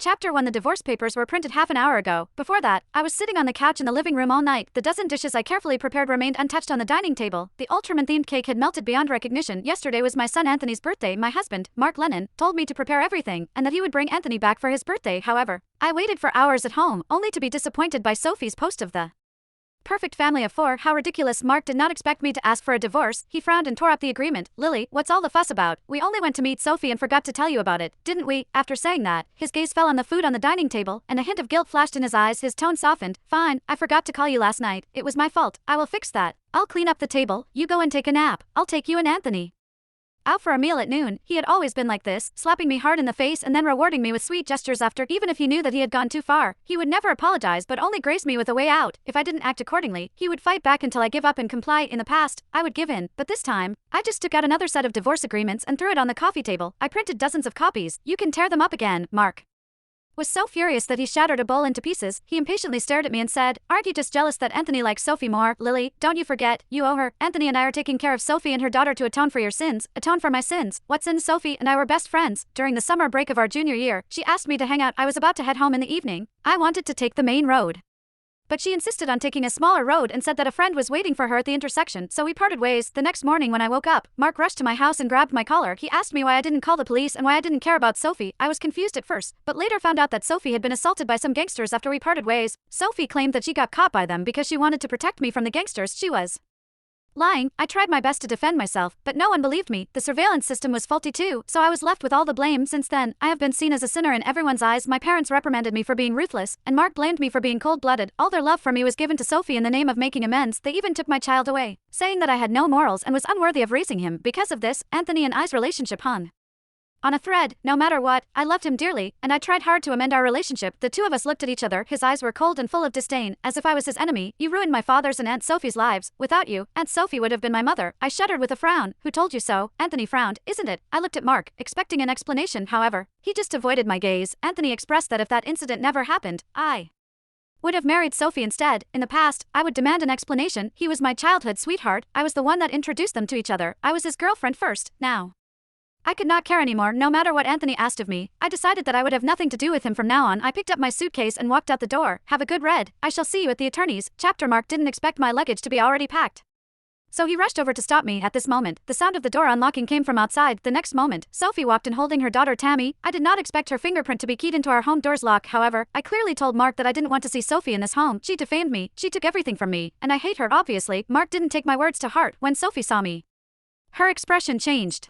Chapter 1. The divorce papers were printed half an hour ago. Before that, I was sitting on the couch in the living room all night. The dozen dishes I carefully prepared remained untouched on the dining table. The Ultraman-themed cake had melted beyond recognition. Yesterday was my son Anthony's birthday. My husband, Mark Lennon, told me to prepare everything, and that he would bring Anthony back for his birthday. However, I waited for hours at home, only to be disappointed by Sophie's post of the perfect family of four. How ridiculous. Mark did not expect me to ask for a divorce. He frowned and tore up the agreement. Lily, what's all the fuss about? We only went to meet Sophie and forgot to tell you about it, didn't we? After saying that, his gaze fell on the food on the dining table, and a hint of guilt flashed in his eyes. His tone softened. Fine, I forgot to call you last night. It was my fault. I will fix that. I'll clean up the table. You go and take a nap. I'll take you and Anthony out for a meal at noon. He had always been like this, slapping me hard in the face and then rewarding me with sweet gestures after. Even if he knew that he had gone too far, he would never apologize but only grace me with a way out. If I didn't act accordingly, he would fight back until I give up and comply. In the past, I would give in, but this time, I just took out another set of divorce agreements and threw it on the coffee table. I printed dozens of copies. You can tear them up again. Mark was so furious that he shattered a bowl into pieces. He impatiently stared at me and said, "Aren't you just jealous that Anthony likes Sophie more? Lily, don't you forget, you owe her. Anthony and I are taking care of Sophie and her daughter to atone for your sins, atone for my sins." What sins? Sophie and I were best friends. During the summer break of our junior year, she asked me to hang out. I was about to head home in the evening. I wanted to take the main road, but she insisted on taking a smaller road and said that a friend was waiting for her at the intersection, so we parted ways. The next morning when I woke up, Mark rushed to my house and grabbed my collar. He asked me why I didn't call the police and why I didn't care about Sophie. I was confused at first, but later found out that Sophie had been assaulted by some gangsters after we parted ways. Sophie claimed that she got caught by them because she wanted to protect me from the gangsters. She was lying. I tried my best to defend myself, but no one believed me. The surveillance system was faulty too, so I was left with all the blame. Since then, I have been seen as a sinner in everyone's eyes. My parents reprimanded me for being ruthless, and Mark blamed me for being cold-blooded. All their love for me was given to Sophie in the name of making amends. They even took my child away, saying that I had no morals and was unworthy of raising him. Because of this, Anthony and I's relationship hung on a thread. No matter what, I loved him dearly, and I tried hard to amend our relationship. The two of us looked at each other. His eyes were cold and full of disdain, as if I was his enemy. You ruined my father's and Aunt Sophie's lives. Without you, Aunt Sophie would have been my mother. I shuddered with a frown. Who told you so? Anthony frowned. Isn't it? I looked at Mark, expecting an explanation. However, he just avoided my gaze. Anthony expressed that if that incident never happened, I would have married Sophie instead. In the past, I would demand an explanation. He was my childhood sweetheart. I was the one that introduced them to each other. I was his girlfriend first. Now I could not care anymore, no matter what Anthony asked of me. I decided that I would have nothing to do with him from now on. I picked up my suitcase and walked out the door. Have a good read. I shall see you at the attorney's. Chapter. Mark didn't expect my luggage to be already packed, so he rushed over to stop me. At this moment, the sound of the door unlocking came from outside. The next moment, Sophie walked in holding her daughter Tammy. I did not expect her fingerprint to be keyed into our home door's lock. However, I clearly told Mark that I didn't want to see Sophie in this home. She defamed me. She took everything from me, and I hate her. Obviously, Mark didn't take my words to heart. When Sophie saw me, her expression changed.